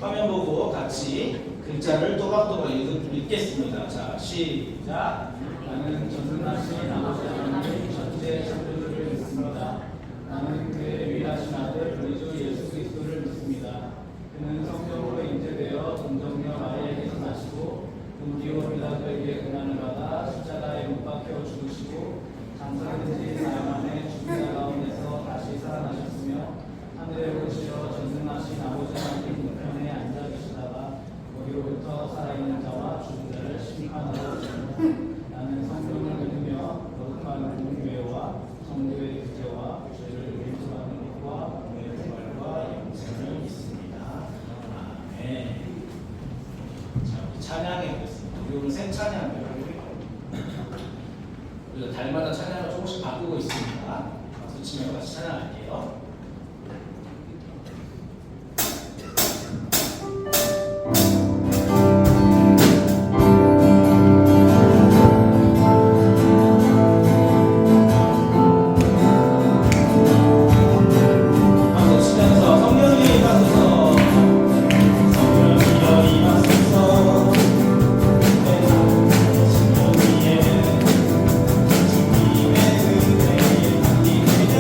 화면 보고 같이 글자를 또박또박 읽겠습니다. 자, 시작. 나는 전능하신 아버지 하나님 전지의 창조주를 믿습니다. 나는 그의 위하신 아들 우리 주 예수 그리스도를 믿습니다. 그는 성령으로 인재되어 동정녀 마리아에게서 나시고 본디오 빌라도에게 고난을 받아 십자가에 못 박혀 죽으시고 장사된 지 사흘 만에 죽은 자 가운데서 다시 살아나셨으며 하늘에 오르시어 전능하신 아버지 하나님 우편에 앉아 계시다가 거기로부터 살아있는 자와 죽은 자를 심판하러 오시며 나는 성령을 믿으며 거룩한 공교회와 성도의 구제와 죄를 용서하는 것과 몸의 부활과 영생을 믿습니다. 아멘. 자, 우리 찬양해 보겠습니다. 우리 오늘 새 찬양이에요. 우리가 달마다 찬양을 조금씩 바꾸고 있습니다. 박수 치며 같이 찬양할게요. 주님의 은혜에 감기되며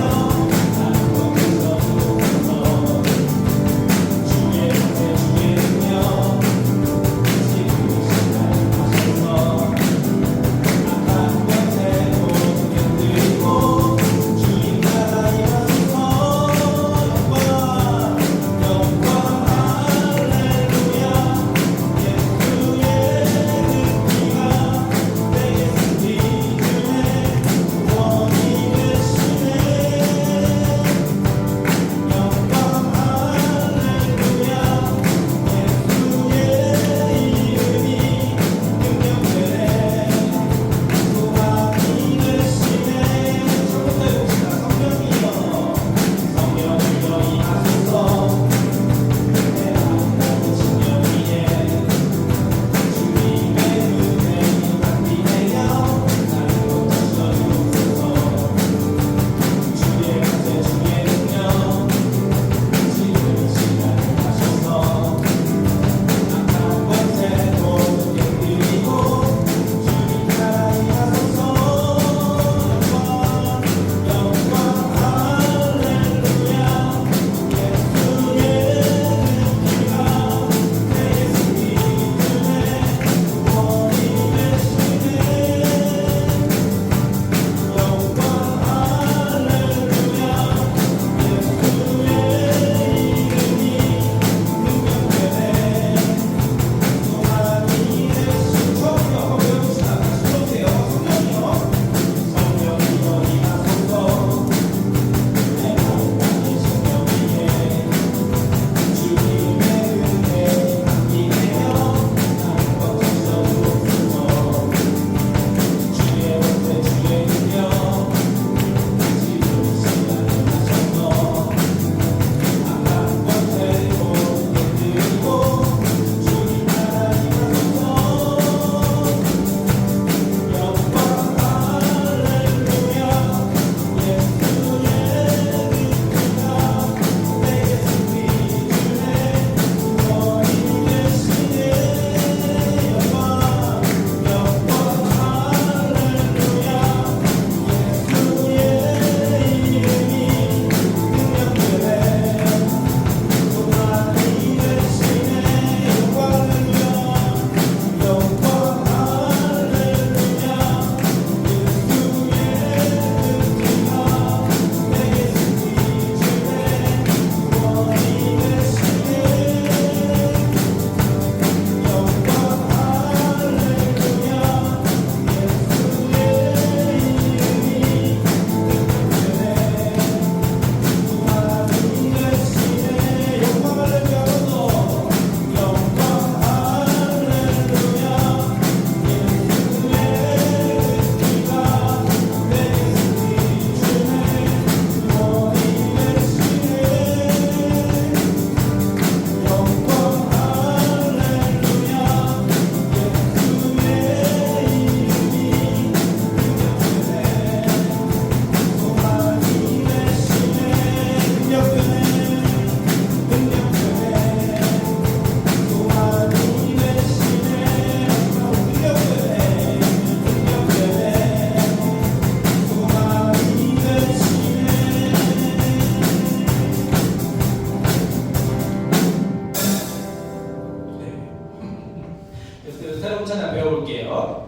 할게요.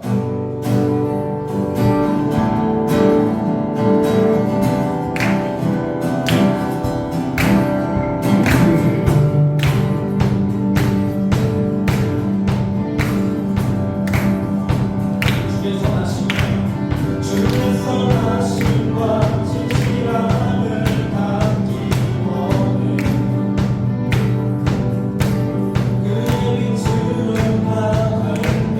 주께서 하심과 진실함을 담기 원해 그의 빛으로 나갈 때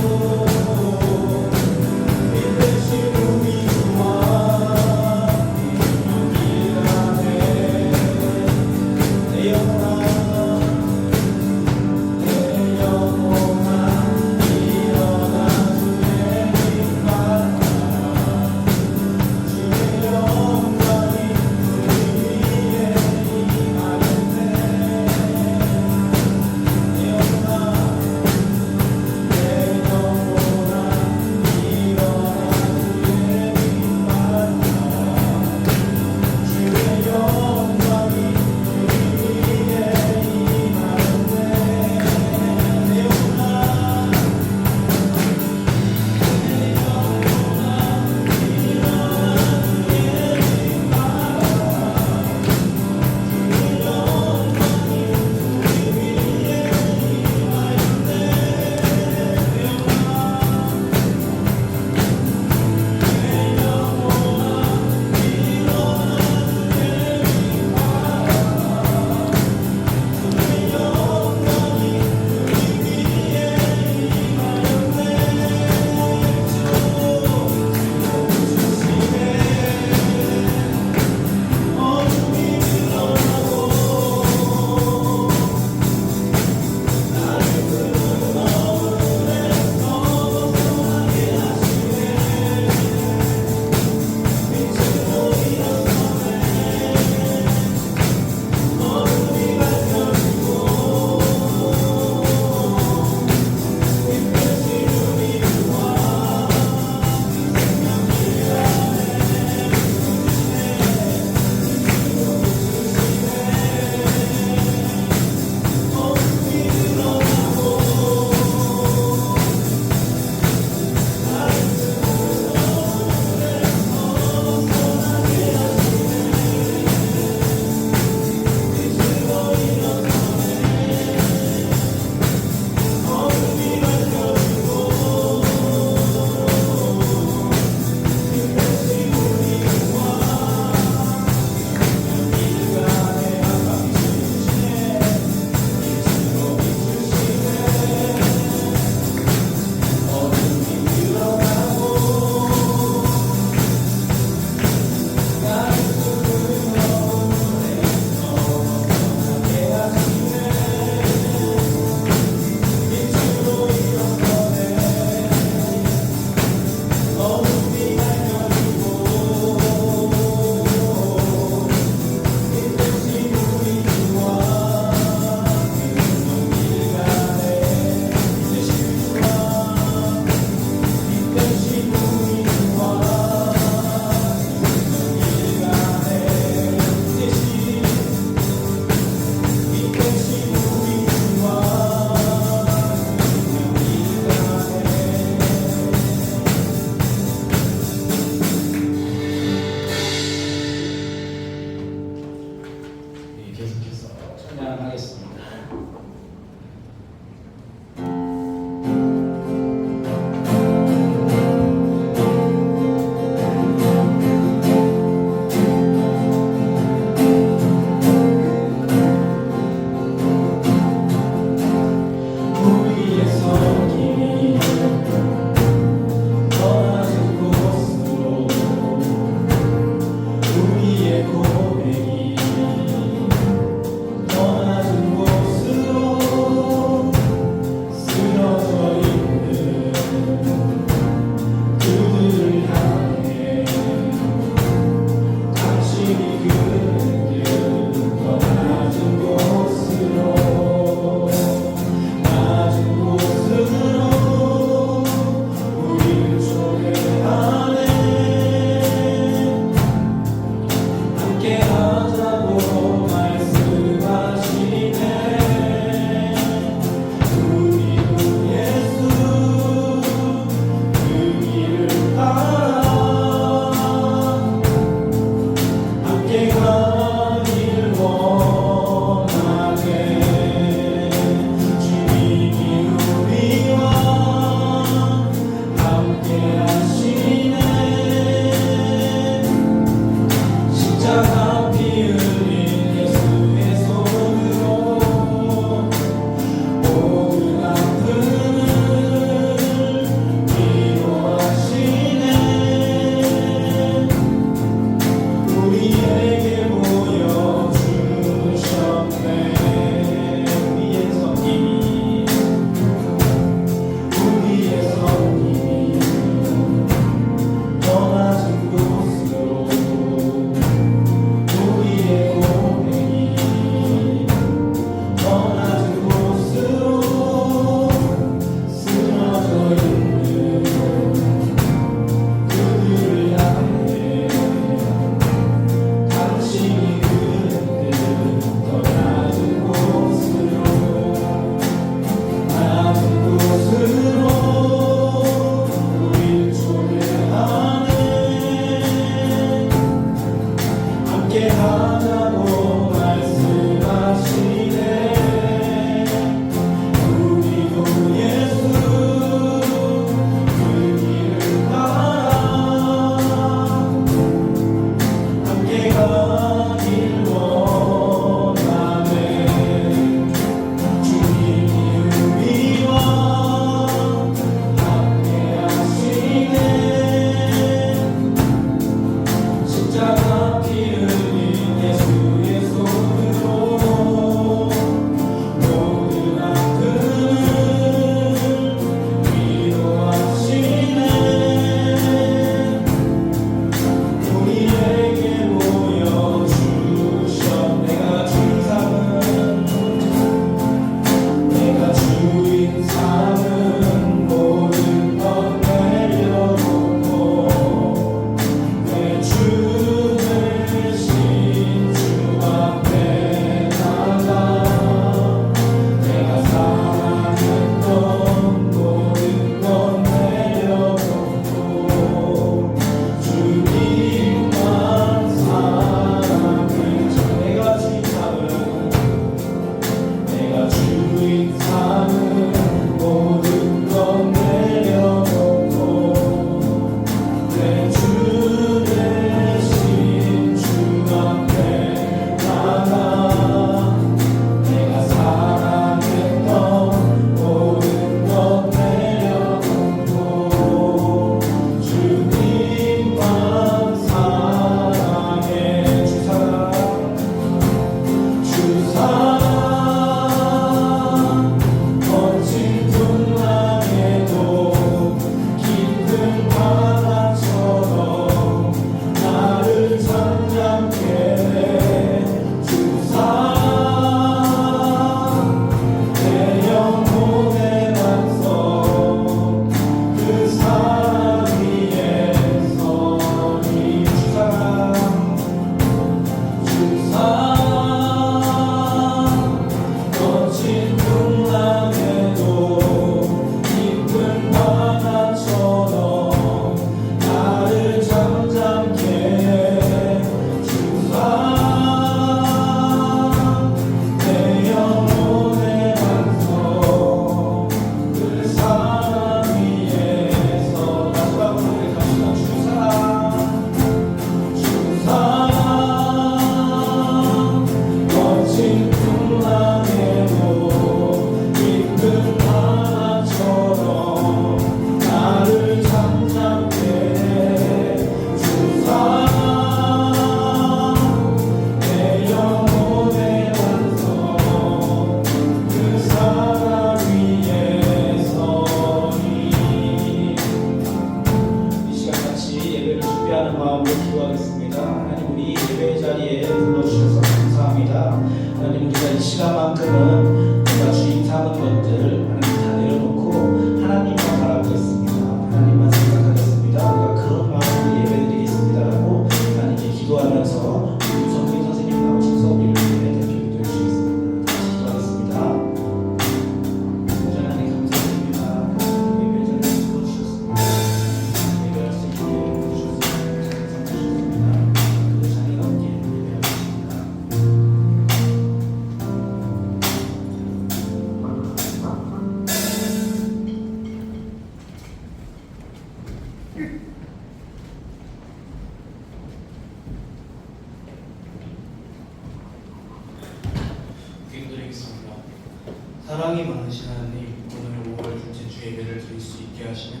하나님, 오늘 5월 둘째 주 예배를 드릴 수 있게 하시며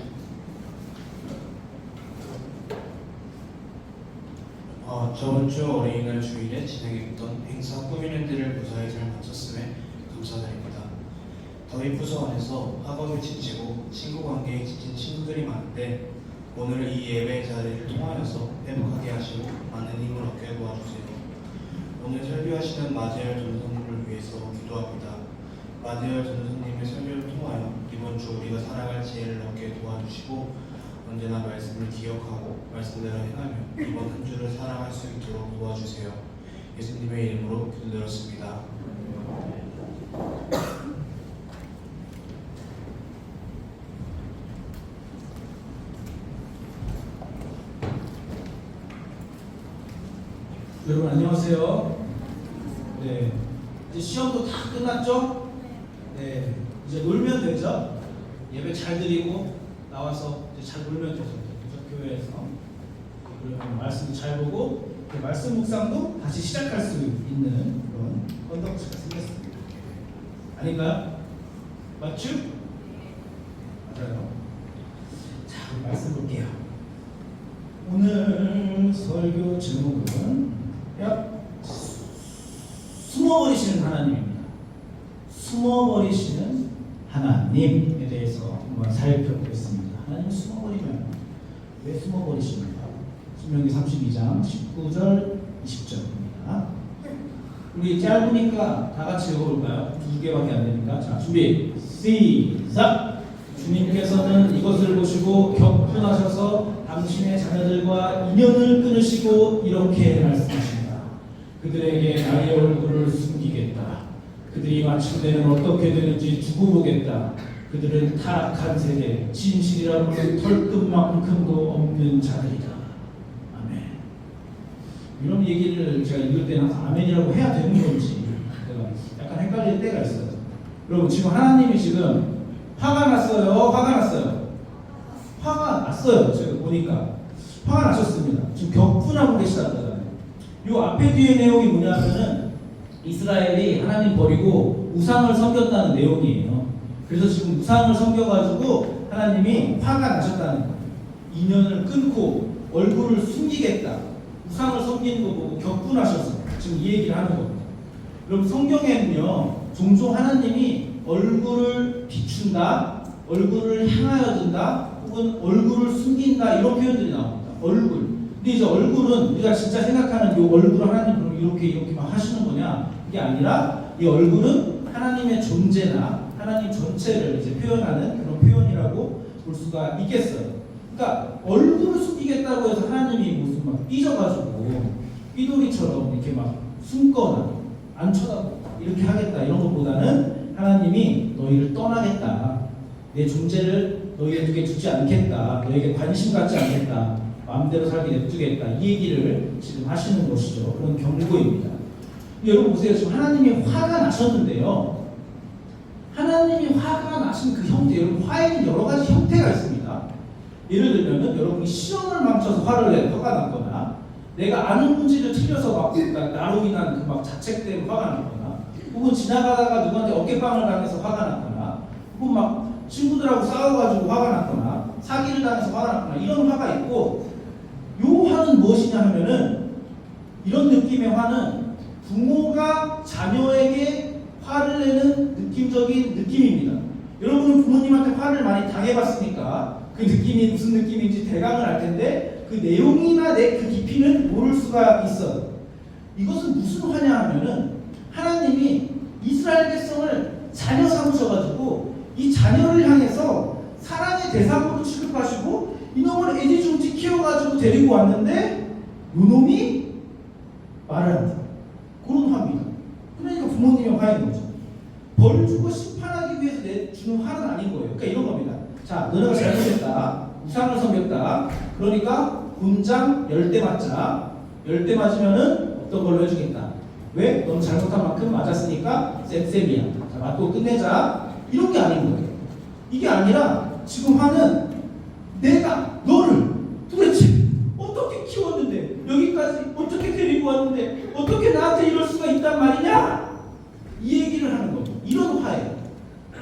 저번 주 어린이날 주일에 진행했던 행사 꾸미는 데를 무사히 잘 마쳤음에 감사드립니다. 더위 부서 안에서 학업에 지치고 친구 관계에 지친 친구들이 많은데 오늘 이 예배 자리를 통하여서 회복하게 하시고 많은 힘을 얻게 도와주세요. 오늘 설교하시는 마재열 전도사님을 위해서 기도합니다. 마재열 전도사님의 설교를 통하여 이번 주 우리가 살아갈 지혜를 얻게 도와주시고 언제나 말씀을 기억하고 말씀대로 행하며 이번 한 주를 살아갈 수 있도록 도와주세요. 예수님의 이름으로 기도드렸습니다. 여러분 안녕하세요. 네, 이제 시험도 다 끝났죠? 네, 이제 놀면 되죠? 예배 잘 드리고 나와서 이제 잘 놀면 되죠. 그죠? 교회에서 그러면 말씀도 잘 보고 말씀 묵상도 다시 시작할 수 있는 그런 건덕지가 생겼습니다. 아닌가요? 맞죠? 맞아요. 자, 우리 말씀 볼게요. 오늘 설교 제목은 숨어버리시는 하나님입니다. 숨어버리시는 하나님에 대해서 한번 살펴보겠습니다. 하나님 숨어버리면 왜 숨어버리십니까? 신명기 32장 19절 20절입니다. 우리 짧으니까 다 같이 읽어볼까요? 2개밖에 안 되니까. 자, 준비 시작! 주님께서는 이것을 보시고 격분하셔서 당신의 자녀들과 인연을 끊으시고 이렇게 말씀하신다. 그들에게 나의 얼굴을 숨기겠다. 그들이 마침내는 어떻게 되는지 두고 보겠다. 그들은 타락한 세대, 진실이라 부르는 털끝만큼도 없는 자들이다. 아멘. 이런 얘기를 제가 읽을 때는 항상 아멘이라고 해야 되는 건지 제가 약간 헷갈릴 때가 있어요. 여러분 지금 하나님이 지금 화가 났어요? 화가 났어요? 화가 났어요. 제가 보니까 화가 나셨습니다. 지금 격분하고 계시다는 거잖아요. 이 앞에 뒤에 내용이 뭐냐면은 이스라엘이 하나님 버리고 우상을 섬겼다는 내용이에요. 그래서 지금 우상을 섬겨가지고 하나님이 화가 나셨다는 거예요. 인연을 끊고 얼굴을 숨기겠다. 우상을 섬기는 거 보고 격분하셔서 지금 이 얘기를 하는 겁니다. 여러분 성경에는요 종종 하나님이 얼굴을 비춘다, 얼굴을 향하여 든다, 혹은 얼굴을 숨긴다 이런 표현들이 나옵니다. 얼굴. 근데 이제 얼굴은 우리가 진짜 생각하는 이 얼굴을 하나님 이렇게 막 하시는 거냐? 이게 아니라 이 얼굴은 하나님의 존재나 하나님 전체를 이제 표현하는 그런 표현이라고 볼 수가 있겠어요. 그러니까 얼굴을 숨기겠다고 해서 하나님이 무슨 막 삐져가지고 삐돌이처럼 이렇게 막 숨거나 안 쳐다보고 이렇게 하겠다 이런 것보다는 하나님이 너희를 떠나겠다. 내 존재를 너희에게 주지 않겠다. 너에게 관심 갖지 않겠다. 마음대로 살게 냅두겠다. 이 얘기를 지금 하시는 것이죠. 그런 경고입니다. 여러분 보세요. 지금 하나님이 화가 나셨는데요. 하나님이 화가 나신 그 형태, 여러분 화에는 여러 가지 형태가 있습니다. 예를 들면은 여러분이 시험을 망쳐서 화가 났거나 내가 아는 문제를 틀려서 막 나로 인한 그 막 자책 때문에 화가 났거나 혹은 지나가다가 누구한테 어깨빵을 당해서 화가 났거나 혹은 막 친구들하고 싸워가지고 화가 났거나 사기를 당해서 화가 났거나 이런 화가 있고 요 화는 무엇이냐 하면은 이런 느낌의 화는 부모가 자녀에게 화를 내는 느낌적인 느낌입니다. 여러분은 부모님한테 화를 많이 당해봤으니까 그 느낌이 무슨 느낌인지 대강을 알 텐데 그 내용이나 그 깊이는 모를 수가 있어요. 이것은 무슨 화냐 하면은 하나님이 이스라엘 백성을 자녀 삼으셔가지고 이 자녀를 향해서 사랑의 대상으로 취급하시고 이놈을 애지중지 키워가지고 데리고 왔는데 요놈이 말을 한다. 그런 화입니다. 그러니까 부모님의 화인 거죠. 벌 주고 심판하기 위해서 내주는 화는 아닌 거예요. 그러니까 이런 겁니다. 자, 너네가 잘못했다. 우상을 섬겼다. 그러니까 곤장 10대 맞자. 10대 맞으면은 어떤 걸로 해주겠다. 왜? 넌 잘못한 만큼 맞았으니까 쌤쌤이야. 자, 맞고 끝내자. 이런 게 아닌 거예요. 이게 아니라 지금 화는 내가 너를 도대체 어떻게 키웠는데 여기까지 어떻게 데리고 왔는데 어떻게 나한테 이럴 수가 있단 말이냐? 이 얘기를 하는 거죠. 이런 화예요.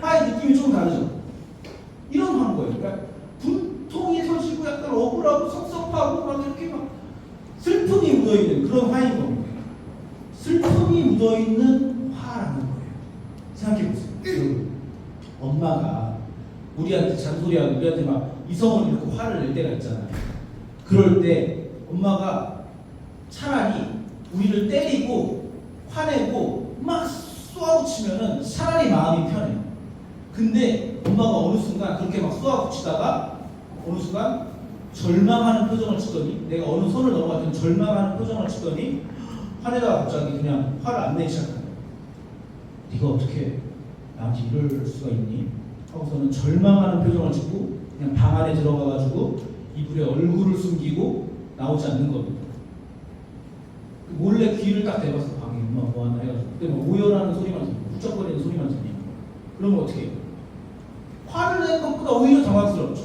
화의 느낌이 느낌이 좀 다르죠. 이런 화인 거예요. 그러니까 분통이 터지고 약간 억울하고 섭섭하고 막 이렇게 막 슬픔이 묻어있는 그런 화인 겁니다. 슬픔이 묻어있는 화라는 거예요. 생각해보세요. 그 엄마가 우리한테 잔소리하고 우리한테 막 이성을 잃고 화를 낼 때가 있잖아요. 그럴 때 엄마가 차라리 우리를 때리고 화내고 막 쏘아붙이면은 차라리 마음이 편해요. 근데 엄마가 어느 순간 그렇게 막 쏘아붙이다가 어느 순간 절망하는 표정을 짓더니 내가 어느 선을 넘어갔더니 절망하는 표정을 짓더니 화내다가 갑자기 그냥 화를 안 내기 시작해요. 네가 어떻게 나한테 이럴 수가 있니? 하고서는 절망하는 표정을 짓고 그냥 방 안에 들어가가지고 이불에 얼굴을 숨기고 나오지 않는 겁니다. 몰래 귀를 딱 대봤어. 방에 엄마 뭐하나 해가지고 그때 막 오열하는 소리만 들리고 훌쩍거리는 소리만 들리고 그러면 어떻게 해요? 화를 내는 것보다 오히려 당황스럽죠.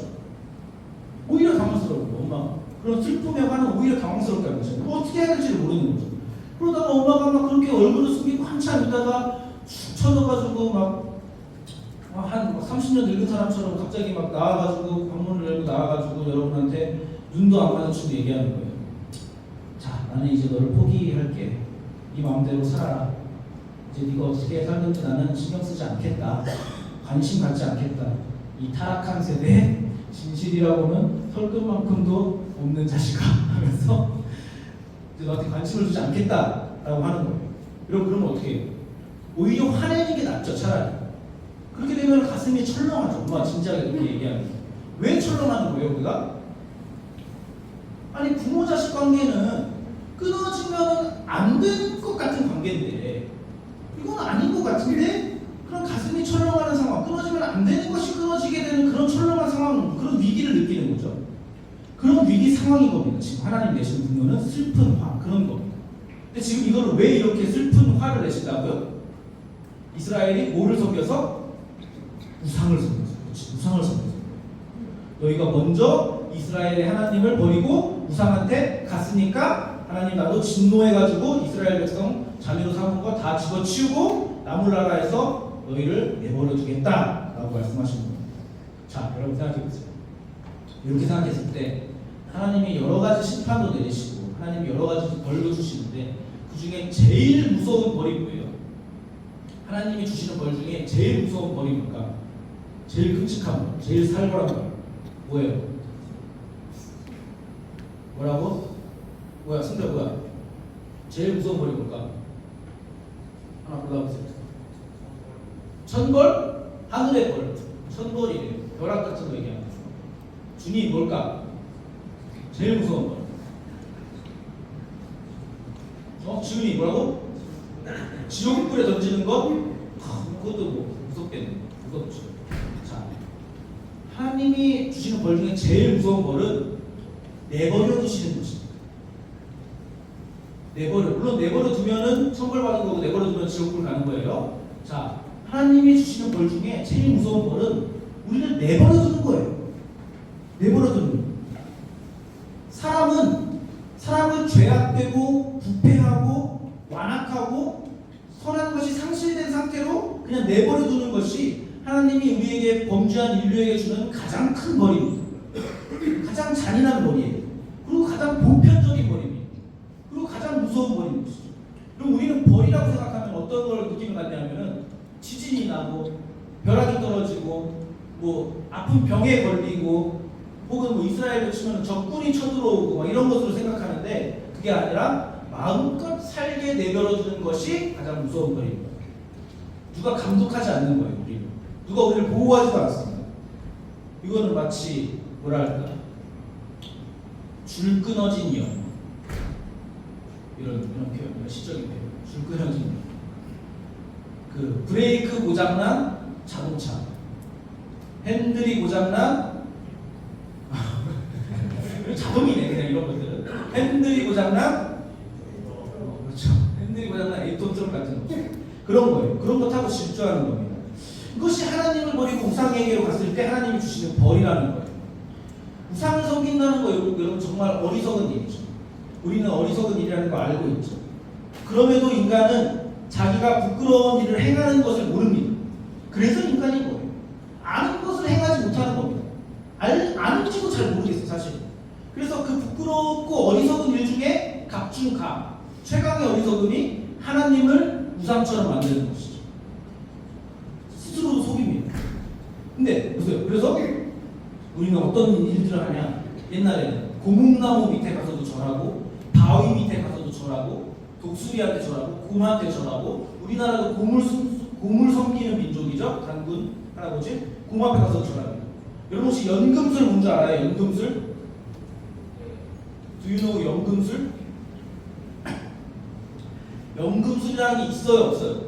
오히려 당황스럽고 엄마가 그런 슬픔에 화는 오히려 당황스럽게 하는 거죠. 어떻게 해야 될지를 모르는 거죠. 그러다가 엄마가 막 그렇게 얼굴을 숨기고 한참 있다가 축 쳐져가지고 막 한 30년 늙은 사람처럼 갑자기 막 나와가지고 방문을 열고 나와가지고 여러분한테 눈도 안 마주치고 얘기하는 거예요. 자, 나는 이제 너를 포기할게. 네 마음대로 살아라. 이제 네가 어떻게 살든지 나는 신경 쓰지 않겠다. 관심 갖지 않겠다. 이 타락한 세대에 진실이라고는 털끝만큼도 없는 자식아 하면서 이제 너한테 관심을 주지 않겠다라고 하는 거예요. 그러면 어떻게 해요? 오히려 화내는 게 낫죠, 차라리. 그렇게 되면 가슴이 철렁하죠. 엄마 진지하게 그렇게 얘기하는. 왜 철렁하는 거예요, 우리가? 아니 부모 자식 관계는 끊어지면 안 되는 것 같은 관계인데 이건 아닌 것 같은데 그런 가슴이 철렁하는 상황, 끊어지면 안 되는 것이 끊어지게 되는 그런 철렁한 상황, 그런 위기를 느끼는 거죠. 그런 위기 상황인 겁니다. 지금 하나님 내시는 분노는 슬픈 화, 그런 겁니다. 근데 지금 이거를 왜 이렇게 슬픈 화를 내신다고요? 이스라엘이 뭐를 섬겨서? 우상을 섬겨서. 그렇지, 우상을 섬겨서. 너희가 먼저 이스라엘의 하나님을 버리고 우상한테 갔으니까 하나님 나도 진노해가지고 이스라엘 백성 자녀로 삼은 거 다 집어치우고 나몰라라에서 너희를 내버려 두겠다라고 말씀하신 겁니다. 자, 여러분 생각해보세요. 이렇게 생각했을 때 하나님이 여러 가지 심판도 내리시고 하나님이 여러 가지 벌도 주시는데 그 중에 제일 무서운 벌이 뭐예요? 하나님이 주시는 벌 중에 제일 무서운 벌이 뭘까? 제일 끔찍한 벌, 제일 살벌한 벌 뭐예요? 뭐라고? 뭐야? 승자 뭐야? 제일 무서운 벌이 뭘까? 하나 골라보세요. 천벌? 하늘의 벌. 천벌이래요. 벼락 같은 거 얘기하는 거죠. 준이 뭘까? 제일 무서운 벌. 지훈이 뭐라고? 지옥불에 던지는 것? 그것도 뭐 무섭겠네. 무섭죠. 자, 하나님이 주시는 벌 중에 제일 무서운 벌은 내버려 두시는 것입니다. 물론 내버려 두면은 천벌 받은 거고 내버려 두면 지옥불 가는 거예요. 자, 하나님이 주시는 벌 중에 제일 무서운 벌은 우리를 내버려 두는 거예요. 내버려 두는 거예요. 사람은 죄악되고 부패하고 완악하고 선한 것이 상실된 상태로 그냥 내버려 두는 것이 하나님이 우리에게 범죄한 인류에게 주는 가장 큰 벌입니다. 가장 잔인한 벌이에요. 그리고 가장 보편적인 벌입니다. 그리고 가장 무서운 벌인 것이죠. 그럼 우리는 벌이라고 생각하면 어떤 걸 느낌을 갖냐면은 지진이 나고 벼락이 떨어지고 뭐 아픈 병에 걸리고 혹은 뭐 이스라엘로 치면 적군이 쳐들어오고 막 이런 것으로 생각하는데 그게 아니라 마음껏 살게 내버려 두는 것이 가장 무서운 벌입니다. 누가 감독하지 않는 거예요. 우리는. 누가 우리를 보호하지도 않습니다. 이거는 마치 뭐랄까 줄 끊어진 연 이런 표현, 시적인 표현. 줄 끊어진 연. 그 브레이크 고장난 자동차, 핸들이 고장난 자동이네 그냥 이런 것들은. 핸들이 고장난 그렇죠. 핸들이 고장난 에이톤점 같은 거 그런 거예요. 그런 거 타고 질주하는 겁니다. 이것이 하나님을 버리고 우상에게로 갔을 때 하나님이 주시는 벌이라는 거예요. 우상을 섬긴다는 거 여러분 정말 어리석은 일이죠. 우리는 어리석은 일이라는 거 알고 있죠. 그럼에도 인간은 자기가 부끄러운 일을 행하는 것을 모릅니다. 그래서 인간인 거예요. 그래서 그 부끄럽고 어리석은 일 중에 갑중갑, 최강의 어리석음이 하나님을 우상처럼 만드는 것이죠. 스스로 속입니다. 근데 보세요. 그래서 우리는 어떤 일들을 하냐? 옛날에는 고목나무 밑에 가서도 절하고, 바위 밑에 가서도 절하고, 독수리한테 절하고, 곰한테 절하고. 우리나라도 곰을 섬기는 민족이죠. 단군 할아버지 곰 앞에 가서 절하고. 여러분 혹시 연금술 뭔지 알아요? 연금술? Do you know 연금술? 연금술이라는 게 있어요, 없어요?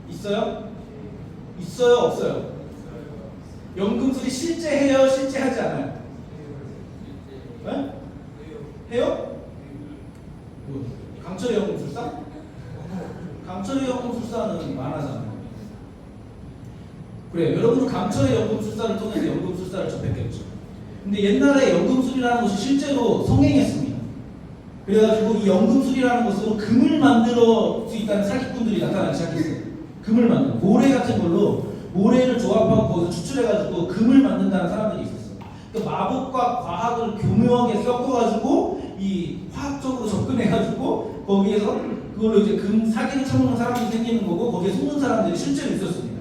있어요? 있어요, 없어요? 연금술이 실제 해요, 실제 하지 않아요? 네? 해요? 뭐, 강철의 연금술사? 강철의 연금술사는 만화잖아요. 그래, 여러분은 강철의 연금술사를 통해서 연금술사를 접했겠죠. 근데 옛날에 연금술이라는 것이 실제로 성행했습니다. 그래가지고 이 연금술이라는 것으로 금을 만들어 수 있다는 사기꾼들이 나타나기 시작했어요. 금을 만들어. 모래 같은 걸로 모래를 조합하고 거기서 추출해가지고 금을 만든다는 사람들이 있었어요. 그러니까 마법과 과학을 교묘하게 섞어가지고 이 화학적으로 접근해가지고 거기에서 그걸로 이제 금 사기를 쳐먹는 사람들이 생기는 거고 거기에 속는 사람들이 실제로 있었습니다.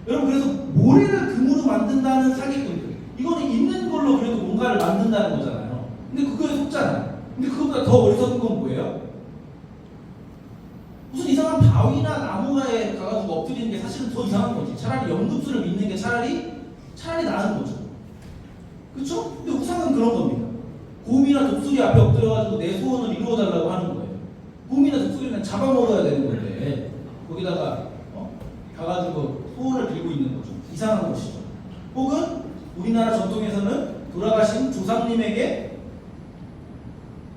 여러분 그래서 모래를 금으로 만든다는 사기꾼들 이거는 있는 걸로 그래도 뭔가를 만든다는 거잖아요. 근데 그거에 속잖아요. 근데 그것보다 더 어리석은 건 뭐예요? 무슨 이상한 바위나 나무에 가가지고 엎드리는 게 사실은 더 이상한 거지. 차라리 연금술을 믿는 게 차라리 나은 거죠. 그렇죠? 근데 우상은 그런 겁니다. 곰이나 독수리 앞에 엎드려가지고 내 소원을 이루어달라고 하는 거예요. 곰이나 독수리는 잡아먹어야 되는 건데 거기다가 가가지고 소원을 빌고 있는 거죠. 이상한 것이죠. 혹은 우리나라 전통에서는 돌아가신 조상님에게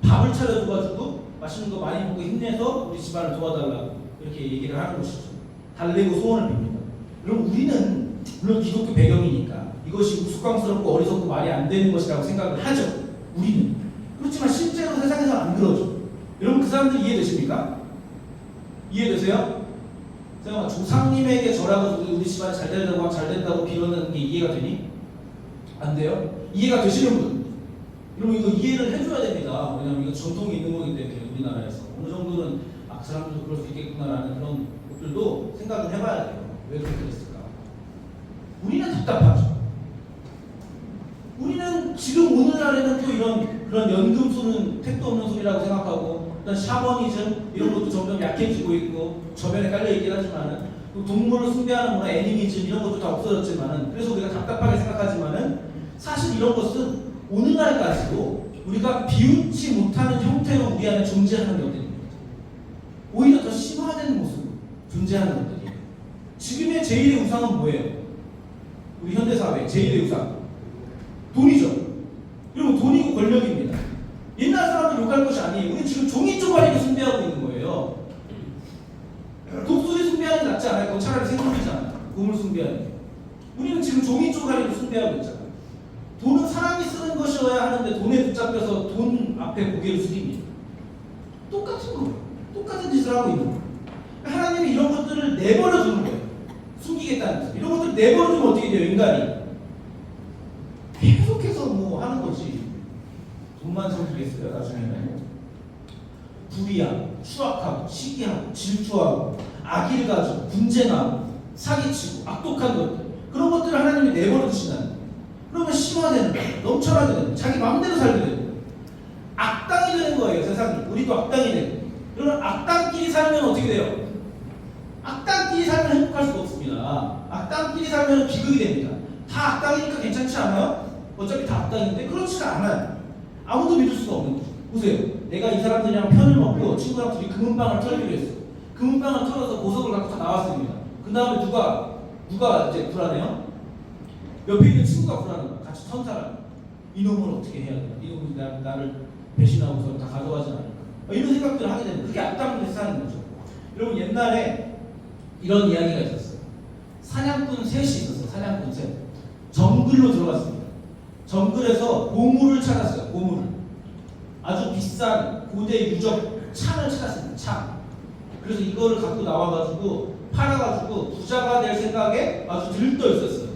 밥을 차려줘가지고 맛있는 거 많이 먹고 힘내서 우리 집안을 도와달라고 이렇게 얘기를 하는 것이죠. 달래고 소원을 빕니다. 그럼 우리는 물론 기독교 배경이니까 이것이 우스꽝스럽고 어리석고 말이 안 되는 것이라고 생각을 하죠. 우리는. 그렇지만 실제로 세상에서는 안 그러죠. 여러분 그 사람들 이해되십니까? 이해되세요? 세영아 조상님에게 절하고 우리 집안 잘 되려고 잘 된다고 빌어는 게 이해가 되니? 안 돼요? 이해가 되시는 분? 여러분 이거 이해를 해줘야 됩니다. 왜냐면 이거 전통이 있는 거기 때문에 우리나라에서 어느 정도는 그 사람들도 그럴 수 있겠구나라는 그런 것들도 생각을 해봐야 돼요. 왜 그렇게 됐을까? 우리는 답답하죠. 우리는 지금 오늘날에는 또 그런 연금술은 택도 없는 소리라고 생각하고 일단 샤머니즘 이런 것도 점점 약해지고 있고 저변에 깔려 있긴 하지만은 또 동물을 숭배하는 문화 애니미즘 이런 것도 다 없어졌지만은 그래서 우리가 답답하게 생각하지만은 사실 이런 것은 오늘날까지도 우리가 비웃지 못하는 형태로 우리 안에 존재하는 것들입니다. 오히려 더 심화되는 모습으로 존재하는 것들이에요. 지금의 제1의 우상은 뭐예요? 우리 현대사회 제1의 우상 돈이죠. 여러분 돈이고 권력입니다. 옛날 사람들 욕할 것이 아니에요. 우리 지금 종이 쪼가리를 숭배하고 있는 거예요. 독수리 숭배하는 게 낫지 않아요? 그건 차라리 생존이잖아요. 곰을 숭배하는 게. 우리는 지금 종이 쪼가리를 숭배하고 있잖아요. 돈은 사람이 쓰는 것이어야 하는데 돈에 붙잡혀서 돈 앞에 고개를 숙입니다. 똑같은 거예요. 똑같은 짓을 하고 있는 거예요. 하나님이 이런 것들을 내버려 두는 거예요. 숨기겠다는 거죠. 이런 것들을 내버려 두면 어떻게 돼요? 인간이 계속해서 뭐 하는 거지. 돈만 섬기겠어요? 나중에는 불의하고 추악하고 시기하고 질투하고 악의를 가지고 분쟁하고 사기치고 악독한 것들 그런 것들을 하나님이 내버려 두신다는 거예요. 그러면 심화되는 거예요. 넘쳐나게 되는 거예요. 자기 마음대로 살게 되는 거예요. 악당이 되는 거예요. 세상이. 우리도 악당이 되는 거예요. 여러분 악당끼리 살면 어떻게 돼요? 악당끼리 살면 행복할 수가 없습니다. 악당끼리 살면 비극이 됩니다. 다 악당이니까 괜찮지 않아요? 어차피 다 악당인데 그렇지가 않아요. 아무도 믿을 수가 없는 거죠. 보세요. 내가 이 사람들이랑 편을 먹고 친구랑 둘이 금은방을 털기로 했어. 금은방을 털어서 보석을 갖고 다 나왔습니다. 그 다음에 누가 이제 불안해요? 옆에 있는 친구가 불안한 거야. 같이 턴 사람. 이놈을 어떻게 해야 되나? 이놈이 나를 배신하고서 다 가져가지 않을까? 이런 생각들을 하게 되는 그게 악당들이 사는 거죠. 여러분 옛날에 이런 이야기가 있었어요. 사냥꾼 셋이 있었어요. 사냥꾼 셋. 정글로 들어갔습니다. 정글에서 보물을 찾았어요. 보물을. 아주 비싼 고대 유적 창을 찾았습니다. 창. 그래서 이거를 갖고 나와가지고 팔아가지고 부자가 될 생각에 아주 들떠 있었어요.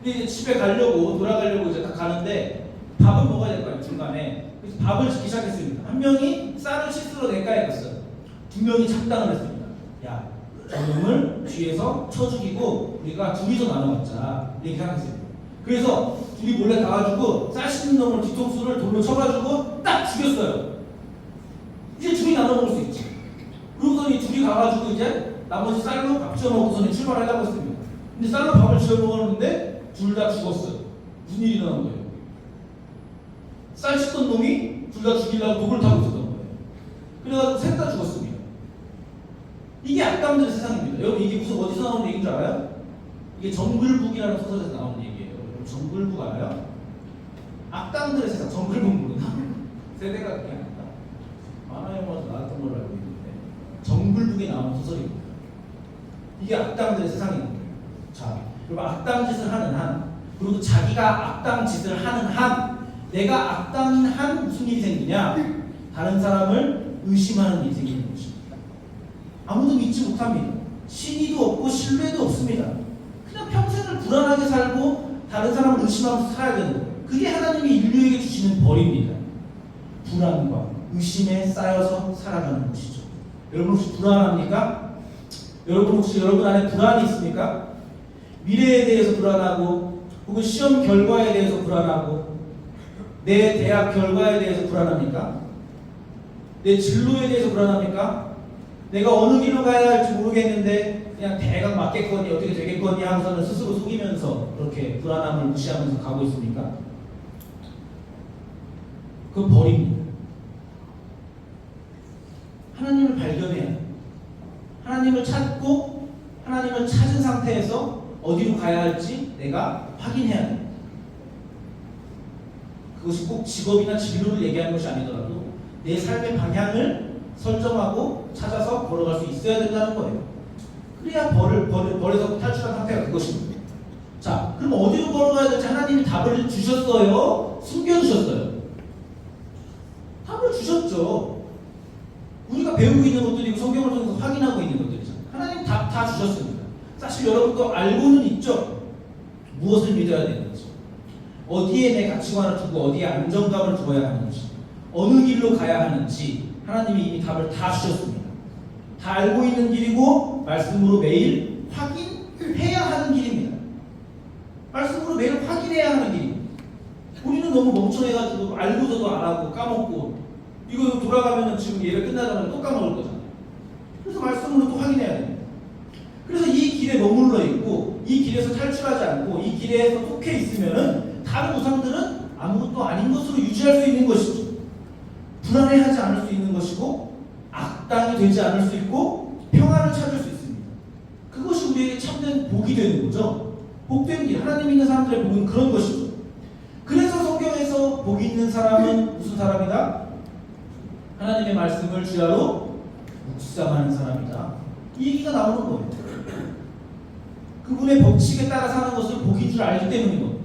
근데 이제 집에 가려고 돌아가려고 이제 딱 가는데 밥을 먹어야 될 거예요, 중간에. 그래서 밥을 짓기 시작했습니다. 한 명이 쌀을 씻으러 냇가에 갔어요. 두 명이 작당을 했습니다. 야, 저놈을 뒤에서 쳐 죽이고 우리가 둘이서 나눠 먹자. 이렇게 생각했어요. 그래서 둘이 몰래 가가지고 쌀 씻는 놈을 뒤통수를 돌로 쳐가지고 딱 죽였어요. 이제 둘이 나눠 먹을 수 있지. 그러고서 이 둘이 가가지고 이제 나머지 쌀로 밥 지어 먹고서 출발하려고 했습니다. 근데 쌀로 밥을 지어 먹었는데 둘 다 죽었어요. 무슨 일이 일어난 거예요? 쌀 씻던 놈이 둘 다 죽이려고 독을 타고 있었던 거예요. 그래가지고 셋 다 죽었습니다. 이게 악당들의 세상입니다. 여러분 이게 무슨 어디서 나오는 얘기인 줄 알아요? 이게 정글북이라는 소설에서 나오는 얘기예요. 여러분 정글북 알아요? 악당들의 세상. 정글북 모르나? 세대가 그게 아니다. 만화 영화에서 나왔던 걸로 알고 있는데 정글북에 나오는 소설입니다. 이게 악당들의 세상입니다. 자, 그리고 악당 짓을 하는 한, 그리고 자기가 악당 짓을 하는 한, 내가 악당인 한 무슨 일이 생기냐? 다른 사람을 의심하는 일이 생기는 것입니다. 아무도 믿지 못합니다. 신의도 없고 신뢰도 없습니다. 그냥 평생을 불안하게 살고 다른 사람을 의심하면서 살아야 되는 거예요. 그게 하나님이 인류에게 주시는 벌입니다. 불안과 의심에 쌓여서 살아가는 것이죠. 여러분 혹시 불안합니까? 여러분 혹시 여러분 안에 불안이 있습니까? 미래에 대해서 불안하고 혹은 시험 결과에 대해서 불안하고 내 대학 결과에 대해서 불안합니까? 내 진로에 대해서 불안합니까? 내가 어느 길로 가야 할지 모르겠는데 그냥 대강 맞겠거니 어떻게 되겠거니 하면서는 스스로 속이면서 그렇게 불안함을 무시하면서 가고 있습니까? 그건 벌입니다. 하나님을 발견해야 해요. 하나님을 찾고 하나님을 찾은 상태에서 어디로 가야 할지 내가 확인해야 돼요. 그것이 꼭 직업이나 진로를 얘기하는 것이 아니더라도 내 삶의 방향을 설정하고 찾아서 걸어갈 수 있어야 된다는 거예요. 그래야 벌에서 탈출한 상태가 그것입니다. 자, 그럼 어디로 걸어가야 될지 하나님이 답을 주셨어요? 숨겨주셨어요? 답을 주셨죠. 우리가 배우고 있는 것들이고 성경을 통해서 확인하고 있는 것들이잖아요. 하나님 답 다 주셨습니다. 사실 여러분도 알고는 있죠. 무엇을 믿어야 되는지, 어디에 내 가치관을 두고 어디에 안정감을 두어야 하는지, 어느 길로 가야 하는지 하나님이 이미 답을 다 주셨습니다. 다 알고 있는 길이고 말씀으로 매일 확인해야 하는 길입니다. 말씀으로 매일 확인해야 하는 길입니다. 우리는 너무 멍청해가지고 알고서도 안 하고 까먹고 이거 돌아가면은 지금 예배 끝나자마자 또 까먹을 거잖아요. 그래서 말씀으로 또 확인해야 됩니다. 그래서 이 길에 머물러 있고 이 길에서 탈출하지 않고 이 길에서 속해 있으면은 다른 우상들은 아무것도 아닌 것으로 유지할 수 있는 것이죠. 불안해하지 않을 수 있는 것이고 악당이 되지 않을 수 있고 평안을 찾을 수 있습니다. 그것이 우리에게 참된 복이 되는 거죠. 복된 길, 하나님 있는 사람들의 복은 그런 것이죠. 그래서 성경에서 복 있는 사람은 무슨 사람이다? 하나님의 말씀을 주야로 묵상하는 사람이다. 이 얘기가 나오는 거예요. 그분의 법칙에 따라 사는 것을 복인 줄 알기 때문인 겁니다.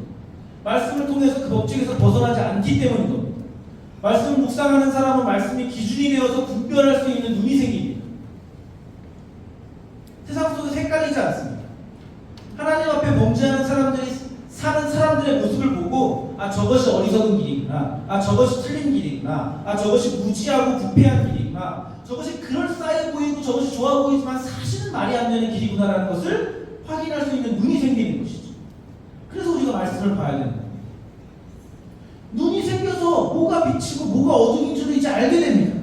말씀을 통해서 그 법칙에서 벗어나지 않기 때문인 겁니다. 말씀을 묵상하는 사람은 말씀이 기준이 되어서 분별할 수 있는 눈이 생깁니다. 세상 속에서 헷갈리지 않습니다. 하나님 앞에 범죄하는 사람들이 사는 사람들의 모습을 보고 아 저것이 어리석은 길이구나, 아 저것이 틀린 길이구나, 아 저것이 무지하고 부패한 길이구나, 저것이 그럴싸해 보이고 저것이 좋아 보이지만 사실은 말이 안 되는 길이구나라는 것을 확인할 수 있는 눈이 생기는 것이죠. 그래서 우리가 말씀을 봐야 되는 겁니다. 눈이 생겨서 뭐가 빛이고 뭐가 어둠인 줄을 이제 알게 됩니다.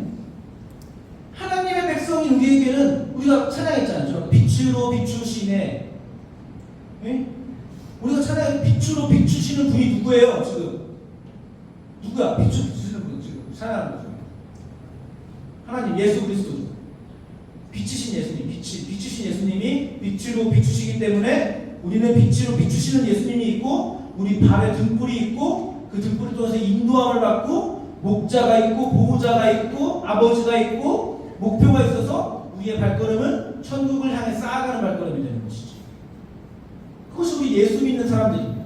하나님의 백성인 우리에게는 우리가 찬양했잖아요. 빛으로 비추시네. 예? 우리가 찬양 빛으로 비추시는 분이 누구예요? 지금 누구야? 빛으로 비추시는 분 지금 찬양하는 거죠. 하나님 예수 그리스도죠. 빛이신 예수님, 빛이신 예수님이 빛으로 비추시기 때문에 우리는 빛으로 비추시는 예수님이 있고 우리 발에 등불이 있고 그 등불을 통해서 인도함을 받고 목자가 있고 보호자가 있고 아버지가 있고 목표가 있어서 우리의 발걸음은 천국을 향해 쌓아가는 발걸음이 되는 것이죠. 그것이 우리 예수 믿는 사람들입니다.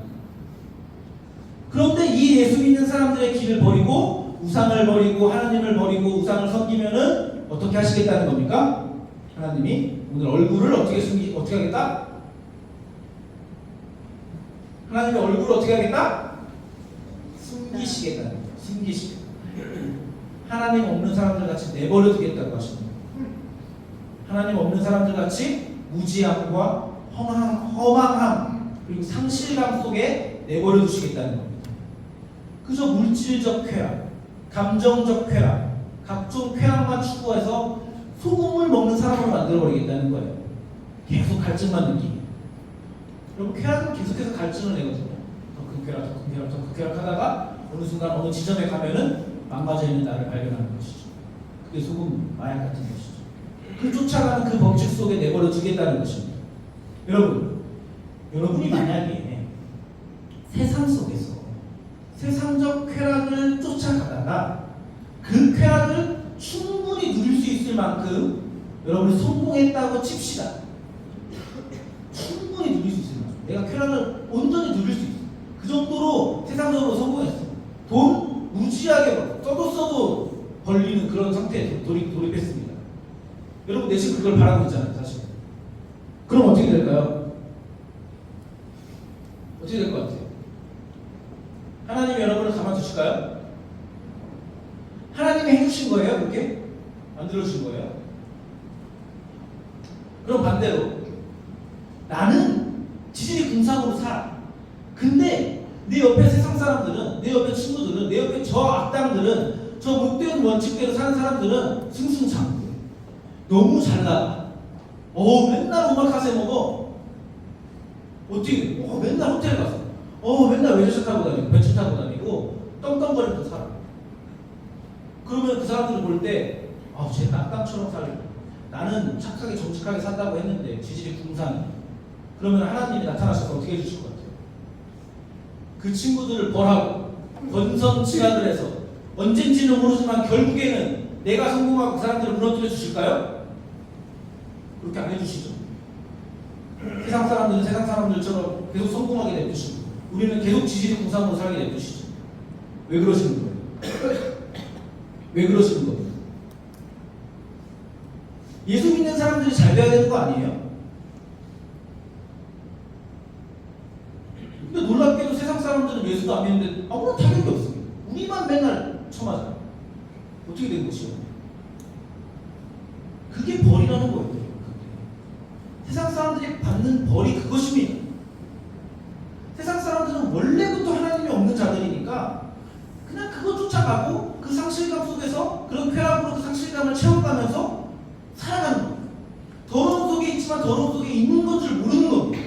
그런데 이 예수 믿는 사람들의 길을 버리고 우상을 버리고 하나님을 버리고 우상을 섬기면은 어떻게 하시겠다는 겁니까? 하나님이 오늘 얼굴을 어떻게 하겠다? 하나님의 얼굴을 어떻게 하겠다? 숨기시겠다는 거예요. 숨기시겠다. 하나님 없는 사람들 같이 내버려 두겠다고 하십니다. 하나님 없는 사람들 같이 무지함과 허망함 그리고 상실감 속에 내버려 두시겠다는 겁니다. 그저 물질적 쾌락, 감정적 쾌락, 각종 쾌락만 추구해서 소금을 먹는 사람으로 만들어버리겠다는 거예요. 계속 갈증만 느끼게. 여러분 쾌락은 계속해서 갈증을 내거든요. 더 큰 쾌락, 더 큰 쾌락, 더 큰 쾌락 하다가 어느 순간 어느 지점에 가면은 망가져 있는 나를 발견하는 것이죠. 그게 소금, 마약 같은 것이죠. 그 쫓아가는 그 법칙 속에 내버려 두겠다는 것입니다. 여러분이 만약에 세상 속에서 세상적 쾌락을 쫓아가다가 그 쾌락을 충분히 누릴 수 있을 만큼 여러분이 성공했다고 칩시다. 충분히 누릴 수 있을 만큼 내가 쾌락을 온전히 누릴 수 있어. 그 정도로 세상적으로 성공했어. 돈 무지하게 써도 벌리는 그런 상태에 돌입했습니다. 여러분 내 지금 그걸 바라고 있잖아요. 사실. 그럼 어떻게 될까요? 어떻게 될 것 같아요? 하나님이 여러분을 가만두실까요? 하나님이 해주신 거예요? 그렇게? 만들어주신 거예요? 그럼 반대로 나는 지질이 궁상으로 살아. 근데 내 옆에 세상 사람들은, 내 옆에 친구들은, 내 옆에 저 악당들은, 저 못된 원칙대로 사는 사람들은 승승장구해. 너무 잘 나가. 맨날 오마카세 먹어. 어떻게? 맨날 호텔 가서. 맨날 외제차 타고 다니고, 벤츠 타고 다니고, 떵떵거리면서 살아. 그러면 그 사람들을 볼 때, 쟤는 악당처럼 살고, 나는 착하게 정직하게 산다고 했는데 지질이 궁상이. 그러면 하나님이 나타나셔서 어떻게 해주실 것 같아요? 그 친구들을 벌하고 권선징악을 해서 언젠지는 모르지만 결국에는 내가 성공하고 그 사람들을 무너뜨려 주실까요? 그렇게 안 해주시죠. 세상 사람들은 세상 사람들처럼 계속 성공하게 냅두시고 우리는 계속 지질이 궁상으로 살게 냅두시죠. 왜 그러시는 거예요? 왜 그러시는 거예요? 예수 믿는 사람들이 잘 돼야 되는 거 아니에요? 근데 놀랍게도 세상 사람들은 예수도 안 믿는데 아무런 타격이 없습니다. 우리만 맨날 쳐맞아요. 어떻게 된 것이요? 그게 벌이라는 거예요. 세상 사람들이 받는 벌이 그것입니다. 세상 사람들은 원래부터 하나님이 없는 자들이니까 그냥 그거 쫓아가고 그 상실감 속에서 그런 쾌락으로 그 상실감을 채워가면서 살아가는 겁니다. 더러운 속에 있지만 더러운 속에 있는 것 줄 모르는 겁니다.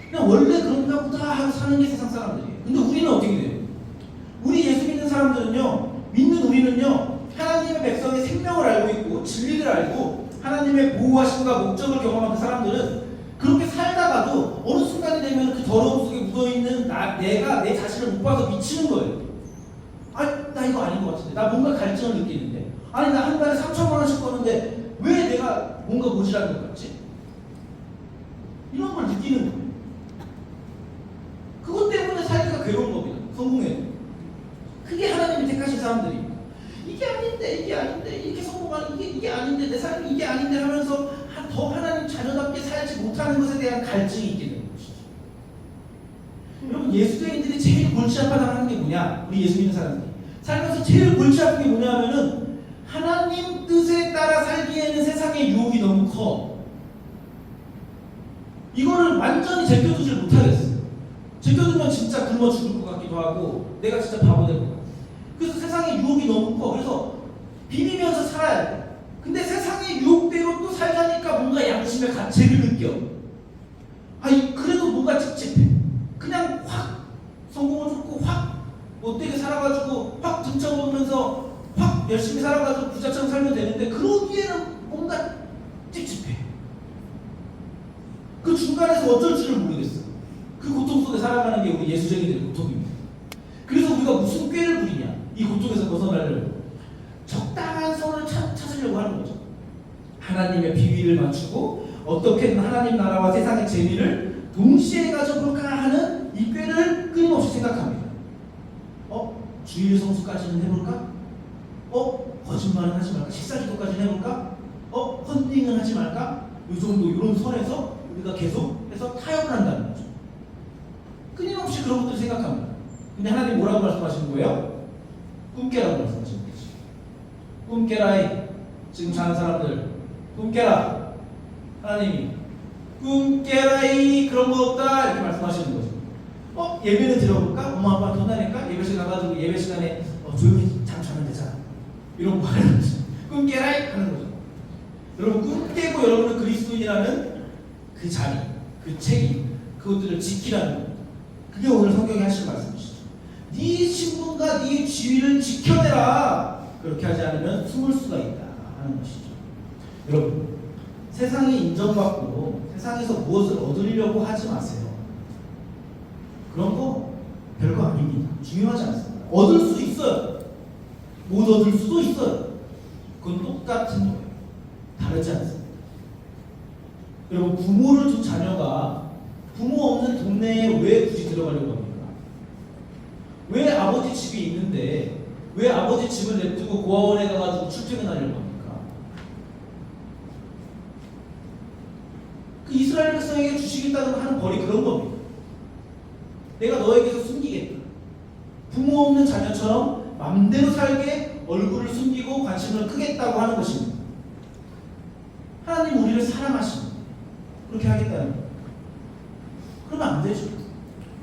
그냥 원래 그런가 보다 하고 사는 게 세상 사람들이에요. 근데 우리는 어떻게 돼요? 우리 예수 믿는 사람들은요, 믿는 우리는요, 하나님의 백성의 생명을 알고 있고 진리를 알고 하나님의 보호하심과 목적을 경험한 그 사람들은 그렇게 살다가도 어느 순간이 되면 그 더러움 속에 묻어있는 내가 내 자신을 못 봐서 미치는 거예요. 나 이거 아닌 것 같은데. 나 뭔가 갈증을 느끼는데. 나 한 달에 3,000만 원씩 버는데 왜 내가 뭔가 모자란 것 같지? 이런 걸 느끼는 거예요. 그것 때문에 살기가 괴로운 겁니다. 성공해도. 그게 하나님이 택하신 사람들입니다. 이게 아닌데, 이렇게 성공하는 이게 아닌데, 내 삶이 이게 아닌데 하면서 더 하나님 자녀답게 살지 못하는 것에 대한 갈증이 있게 되는 것이죠. 여러분, 예수교인들이 제일 골치 아파하는 게 뭐냐? 우리 예수 믿는 사람들이. 살면서 제일 골치 아픈 게 뭐냐 하면은 하나님 뜻에 따라 살기에는 세상의 유혹이 너무 커. 이거를 완전히 제껴두질 못하겠어요. 제껴두면 진짜 굶어 죽을 것 같기도 하고 내가 진짜 바보 될 것 같아요. 그래서 세상의 유혹이 너무 커. 그래서 비비면서 살아야 돼. 근데 세상의 유혹대로 또 살자니까 뭔가 양심의 가책을 느껴. 그래도 뭔가 찝찝해. 그냥 확 성공을 줬고 확 못되게 살아가지고 확 등쳐먹으면서 확 열심히 살아가지고 부자처럼 살면 되는데 그러기에는 뭔가 찝찝해. 그 중간에서 어쩔 줄을 모르겠어. 그 고통 속에 살아가는 게 우리 예수쟁이들의 고통입니다. 그래서 우리가 무슨 꾀를 부리냐? 이 고통에서 벗어나려고 적당한 선을 찾으려고 하는 거죠. 하나님의 비위를 맞추고 어떻게든 하나님 나라와 세상의 재미를 동시에 가져볼까 하는 이 꾀를 끊임없이 생각합니다. 주일 성수까지는 해볼까? 거짓말은 하지 말까? 식사기도까지는 해볼까? 헌팅은 하지 말까? 이 정도 이런 선에서 우리가 계속 해서 타협을 한다는 거죠. 끊임없이 그런 것들을 생각합니다. 근데 하나님 뭐라고 말씀하시는 거예요? 꿈 깨라고 말씀하시는 거지. 꿈 깨라. 지금 자는 사람들 꿈 깨라. 하나님이 꿈 깨라이 그런 거 없다 이렇게 말씀하시는 거죠. 예배는 들어볼까? 엄마 아빠 돈나니까 예배 시간 가가지고 예배 시간에 조용히 잠 자면 되잖아. 이런 거 하는 거죠. 꿈 깨라이 하는 거죠. 여러분 꿈 깨고 여러분은 그리스도인이라는 그 자리, 그 책임, 그것들을 지키라는 거예요. 그게 오늘 성경이 하신 말씀이시죠. 네 신분과 네 지위를 지켜내라. 그렇게 하지 않으면 숨을 수가 있다 하는 것이죠. 여러분 세상에 인정받고 세상에서 무엇을 얻으려고 하지 마세요. 그런 거 별거 아닙니다. 중요하지 않습니다. 얻을 수 있어요. 못 얻을 수도 있어요. 그건 똑같은 거예요. 다르지 않습니다. 여러분 부모를 둔 자녀가 부모 없는 동네에 왜 굳이 들어가려고 합니까? 왜 아버지 집이 있는데 왜 아버지 집을 냅두고 고아원에 가가지고 출퇴근하려고 합니까? 그 이스라엘 백성에게 주시겠다고 하는 벌이 그런 겁니다. 내가 너에게서 숨기겠다. 부모 없는 자녀처럼 맘대로 살게 얼굴을 숨기고 관심을 끄겠다고 하는 것입니다. 하나님 우리를 사랑하십니다. 그렇게 하겠다는 거예요. 그러면 안 되죠.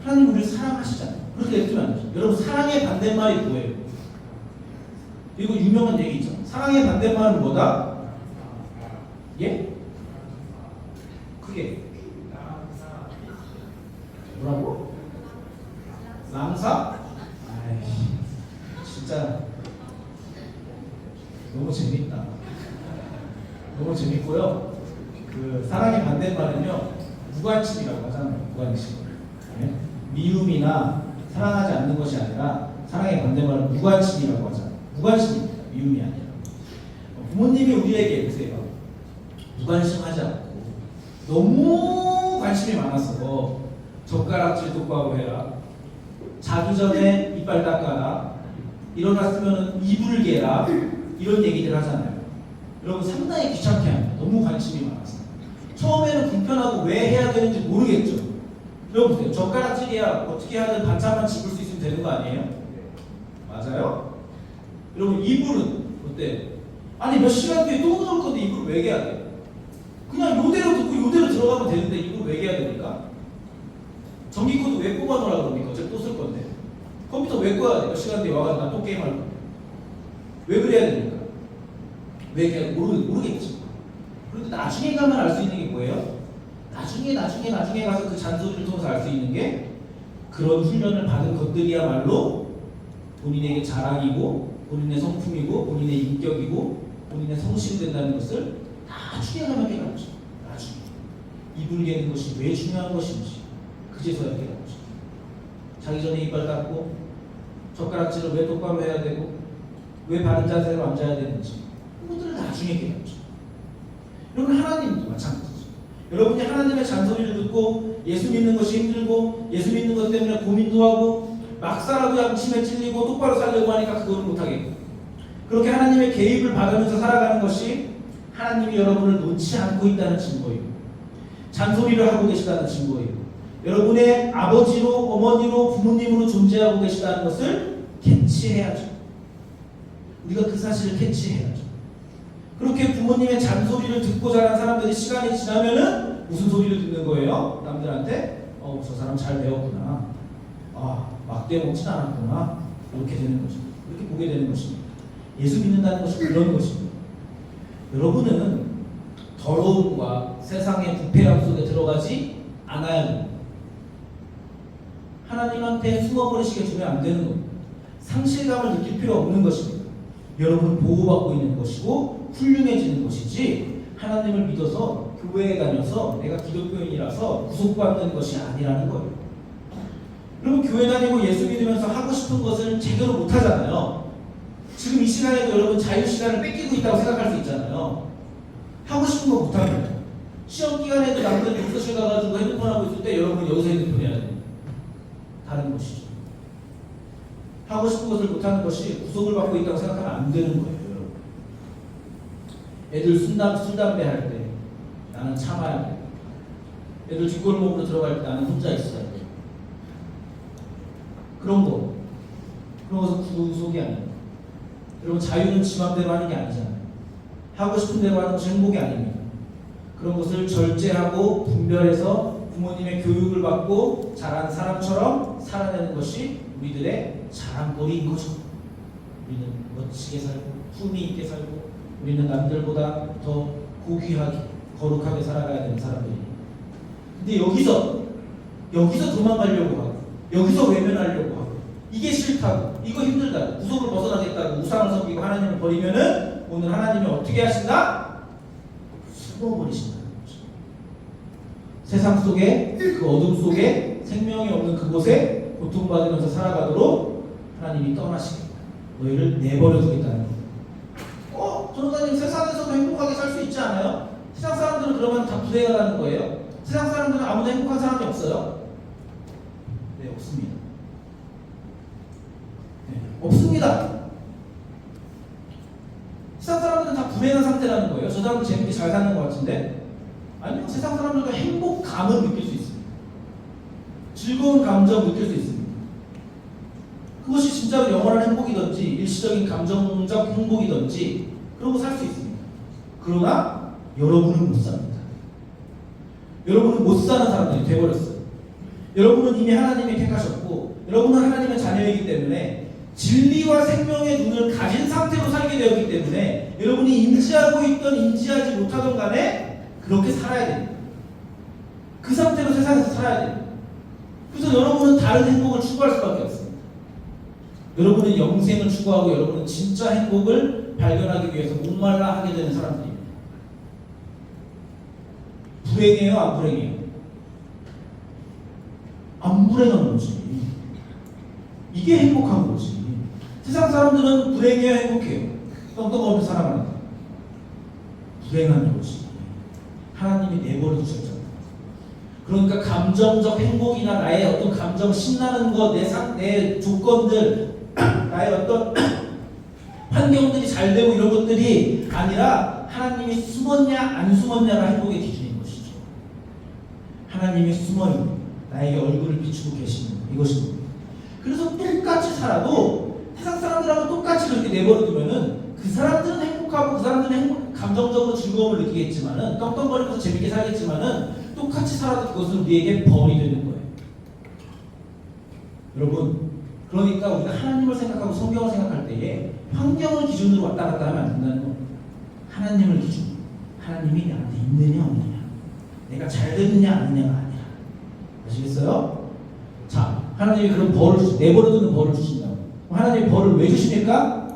하나님 우리를 사랑하시잖아요. 그렇게 냅두면 안 되죠. 여러분 사랑의 반대말이 뭐예요? 이거 유명한 얘기 있죠. 사랑의 반대말은 뭐다? 예? 크게 뭐라고? 랑사? 아이씨 진짜 너무 재밌다. 너무 재밌고요. 그 사랑의 반대말은요 무관심이라고 하잖아요. 무관심. 네? 미움이나 사랑하지 않는 것이 아니라 사랑의 반대말은 무관심이라고 하잖아요. 무관심입니다. 미움이 아니라. 부모님이 우리에게 보세요. 무관심하지 않고 너무 관심이 많아서 젓가락질 똑바로 해라. 자기 전에 이빨 닦아라. 일어났으면 이불을 개라. 이런 얘기들 하잖아요. 여러분 상당히 귀찮게 합니다. 너무 관심이 많아서. 처음에는 불편하고 왜 해야 되는지 모르겠죠. 여러분 보세요. 젓가락질이야 어떻게 하든 반찬만 집을 수 있으면 되는 거 아니에요? 맞아요? 여러분 이불은 어때? 아니 몇 시간 뒤에 또 나올 건데 이불을 왜 개야 돼? 그냥 요대로 듣고 요대로 들어가면 되는데 이불을 왜 개야 됩니까? 전기코드 왜 꼽아놓으라 그럽니까? 어차피 또 쓸 건데. 컴퓨터 왜 꺼야 돼? 몇 시간 뒤에 와가지고 나 또 게임할 건데. 왜 그래야 됩니까? 왜 그냥 모르겠지. 그런데 나중에 가면 알 수 있는 게 뭐예요? 나중에 가서 그 잔소리를 통해서 알 수 있는 게 그런 훈련을 받은 것들이야말로 본인에게 자랑이고 본인의 성품이고 본인의 인격이고 본인의 성실이 된다는 것을 나중에 가면 깨닫죠. 나중에 이불 개는 것이 왜 중요한 것인지 그제서야 깨닫죠. 자기 전에 이빨 닦고 젓가락질을 왜 똑바로 해야 되고 왜 바른 자세로 앉아야 되는지 그것들을 나중에 깨닫죠. 여러분 하나님도 마찬가지죠. 여러분이 하나님의 잔소리를 듣고 예수 믿는 것이 힘들고 예수 믿는 것 때문에 고민도 하고 막사라도 양심에 찔리고 똑바로 살려고 하니까 그거를 못하겠고 그렇게 하나님의 개입을 받으면서 살아가는 것이 하나님이 여러분을 놓지 않고 있다는 증거이고 잔소리를 하고 계시다는 증거이고 여러분의 아버지로 어머니로 부모님으로 존재하고 계시다는 것을 캐치해야죠. 우리가 그 사실을 캐치해야죠. 그렇게 부모님의 잔소리를 듣고 자란 사람들이 시간이 지나면은 무슨 소리를 듣는 거예요? 남들한테 저 사람 잘 배웠구나. 막대 먹진 않았구나. 이렇게 되는 거죠. 이렇게 보게 되는 것입니다. 예수 믿는다는 것이 그런 것입니다. 여러분은 더러움과 세상의 부패함 속에 들어가지 않아야 됩니다. 하나님한테 숨어버리시게 주면 안 되는 겁니다. 상실감을 느낄 필요 없는 것입니다. 여러분은 보호받고 있는 것이고 훌륭해지는 것이지 하나님을 믿어서 교회에 다녀서 내가 기독교인이라서 구속받는 것이 아니라는 거예요. 여러분 교회 다니고 예수 믿으면서 하고 싶은 것을 제대로 못하잖아요. 지금 이 시간에도 여러분 자유시간을 뺏기고 있다고 생각할 수 있잖아요. 하고 싶은 거 못합니다. 시험 기간에도 남들 독서실 가가지고 핸드폰 하고 있을 때 여러분 여기서 핸드폰 해야 돼요. 다른 것이죠. 하고 싶은 것을 못하는 것이 구속을 받고 있다고 생각하면 안 되는 거예요. 여러분. 애들 술 담배 할 때 나는 참아야 돼. 애들 뒷골목으로 들어갈 때 나는 혼자 있어야 돼. 그런 것은 구속이 아니에요. 여러분 자유는 지 맘대로 하는 게 아니잖아요. 하고 싶은 대로 하는 것이 행복이 아닙니다. 그런 것을 절제하고 분별해서 부모님의 교육을 받고 자란 사람처럼 살아내는 것이 우리들의 자랑거리인 거죠. 우리는 멋지게 살고 품위 있게 살고 우리는 남들보다 더 고귀하게 거룩하게 살아가야 되는 사람들이에요. 근데 여기서 도망가려고 하고 여기서 외면하려고 하고 이게 싫다고 이거 힘들다고 구속을 벗어나겠다고 우상을 섬기고 하나님을 버리면은 오늘 하나님이 어떻게 하신다? 숨어버리신다는 거죠. 세상 속에 그 어둠 속에 생명이 없는 그곳에 고통받으면서 살아가도록 하나님이 떠나시겠다. 너희를 내버려 두겠다는 거예요. 전도사님 세상에서도 행복하게 살 수 있지 않아요? 세상 사람들은 그러면 다 불행하다는 거예요? 세상 사람들은 아무도 행복한 사람이 없어요? 네, 없습니다. 네, 없습니다. 세상 사람들은 다 불행한 상태라는 거예요. 저 사람들 재밌게 잘 사는 것 같은데 아니요, 세상 사람들도 행복감을 느낄 수 있습니다. 즐거운 감정 느낄 수 있습니다. 그것이 진짜로 영원한 행복이든지 일시적인 감정적 행복이든지 그러고 살 수 있습니다. 그러나 여러분은 못 삽니다. 여러분은 못 사는 사람들이 되어버렸어요. 여러분은 이미 하나님이 택하셨고 여러분은 하나님의 자녀이기 때문에 진리와 생명의 눈을 가진 상태로 살게 되었기 때문에 여러분이 인지하고 있던 인지하지 못하던 간에 그렇게 살아야 됩니다. 그 상태로 세상에서 살아야 됩니다. 그래서 여러분은 다른 행복을 추구할 수밖에 없습니다. 여러분은 영생을 추구하고 여러분은 진짜 행복을 발견하기 위해서 목말라 하게 되는 사람들입니다. 불행해요? 안 불행해요? 안 불행한 거지. 이게 행복한 거지. 세상 사람들은 불행해야 행복해요. 떵떵없는 사람은 불행한 거지. 하나님이 내버려 두셨잖아요. 그러니까 감정적 행복이나 나의 어떤 감정 신나는 것, 내 조건들, 나의 어떤 환경들이 잘 되고 이런 것들이 아니라 하나님이 숨었냐 안 숨었냐가 행복의 기준인 것이죠. 하나님이 숨어있는 나에게 얼굴을 비추고 계시는 이것입니다. 그래서 똑같이 살아도 세상 사람들하고 똑같이 그렇게 내버려두면은 그 사람들은 행복하고 그 사람들은 감정적으로 즐거움을 느끼겠지만은 떵떵거리면서 재밌게 살겠지만은 똑같이 살아도 그것은 우리에게 벌이 되는 거예요. 여러분, 그러니까 우리가 하나님을 생각하고 성경을 생각할 때에 환경을 기준으로 왔다 갔다 하면 안 된다는 거예요. 하나님을 기준으로. 하나님이 나한테 있느냐 없느냐, 내가 잘 됐느냐 아니냐가 아니라. 아시겠어요? 자, 하나님이 그런 벌을 내버려두는 벌을 주신다고. 하나님이 벌을 왜 주십니까?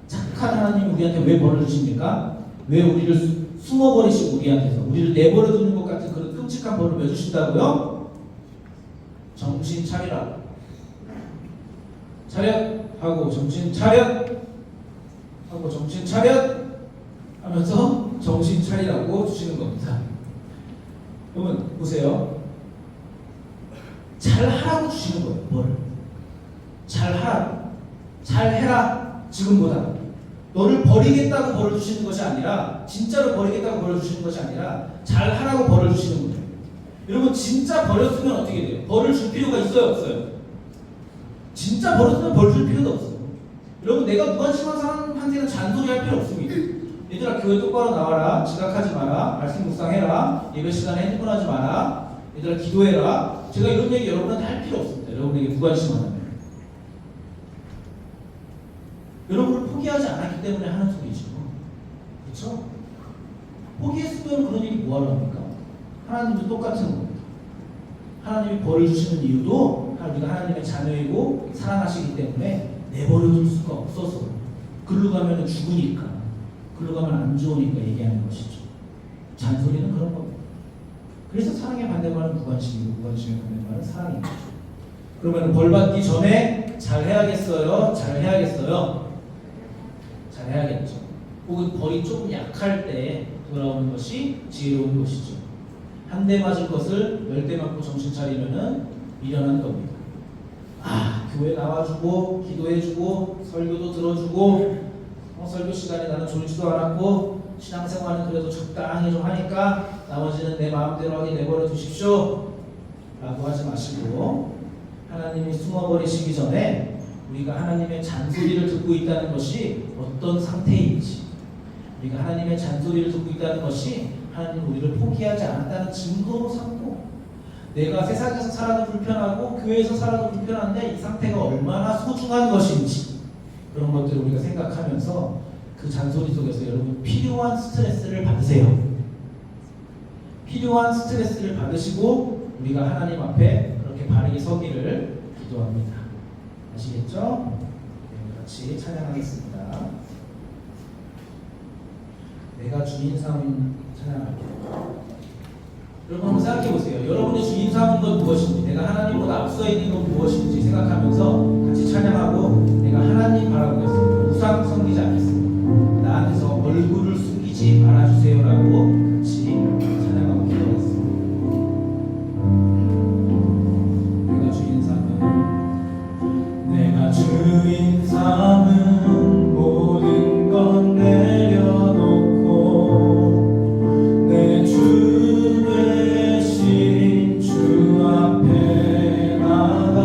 착한 하나님이 우리한테 왜 벌을 주십니까? 왜 우리를 숨어버리시고 우리를 내버려두는 것 같은 그런 끔찍한 벌을 왜 주신다고요? 정신 차리라. 차렷 하고 정신 차렷 하고 정신 차렷 하면서 정신 차리라고 주시는 겁니다. 그러면 보세요. 잘하라고 주시는 거예요. 뭐를? 잘하라고. 잘해라. 지금보다. 너를 버리겠다고 벌을 주시는 것이 아니라, 진짜로 버리겠다고 벌을 주시는 것이 아니라 잘하라고 벌을 주시는 거예요. 여러분, 진짜 버렸으면 어떻게 돼요? 벌을 줄 필요가 있어요 없어요? 진짜 버렸으면 벌 줄 필요도 없어요. 여러분, 내가 무관심한 사람한테는 잔소리할 필요 없습니다. 얘들아, 교회 똑바로 나와라. 지각하지 마라. 말씀 묵상해라. 예배 시간에 핸드폰 하지 마라. 얘들아, 기도해라. 제가 이런 얘기 여러분한테 할 필요 없습니다. 여러분에게 무관심하다면. 여러분을 포기하지 않았기 때문에 하는 소리죠. 그렇죠? 포기했으면 그런 얘기 뭐하러 합니까? 하나님도 똑같은 겁니다. 하나님이 벌을 주시는 이유도 우리가 하나님의 자녀이고 사랑하시기 때문에 내버려둘 수가 없어서, 글로 가면 죽으니까, 글로 가면 안 좋으니까 얘기하는 것이죠. 잔소리는 그런 겁니다. 그래서 사랑의 반대말은 무관심이고 무관심의 반대말은 사랑인 거죠. 그러면 벌 받기 전에 잘해야겠어요? 잘해야겠어요? 잘해야겠죠. 혹은 벌이 조금 약할 때 돌아오는 것이 지혜로운 것이죠. 한 대 맞을 것을 10대 맞고 정신 차리면은 미련한 겁니다. 아, 교회 나와주고 기도해주고 설교도 들어주고 설교 시간에 나는 졸지도 않았고 신앙생활은 그래도 적당히 좀 하니까 나머지는 내 마음대로 하게 내버려 두십시오 라고 하지 마시고, 하나님이 숨어버리시기 전에 우리가 하나님의 잔소리를 듣고 있다는 것이 어떤 상태인지, 우리가 하나님의 잔소리를 듣고 있다는 것이 하나님 우리를 포기하지 않았다는 증거로 삼고, 내가 세상에서 살아도 불편하고 교회에서 살아도 불편한데 이 상태가 얼마나 소중한 것인지, 그런 것들을 우리가 생각하면서 그 잔소리 속에서 여러분 필요한 스트레스를 받으세요. 필요한 스트레스를 받으시고 우리가 하나님 앞에 그렇게 바르게 서기를 기도합니다. 아시겠죠? 네, 같이 찬양하겠습니다. 내가 주인 삼은 찬양할게요. 여러분 한번 생각해 보세요. 여러분의 주인 삼은 건 무엇인지, 내가 하나님보다 앞서 있는 건 무엇인지 생각하면서 같이 찬양하고, 내가 하나님 바라보겠습니다. 우상 섬기지 않겠습니다. 나한테서 얼굴을 숙이지 말아주세요라고 같이 찬양하고 기도하겠습니다. 내가 주인 삼은, 내가 주인 삼은 모든 건 내려놓고 내 주 대신 주 앞에 나가,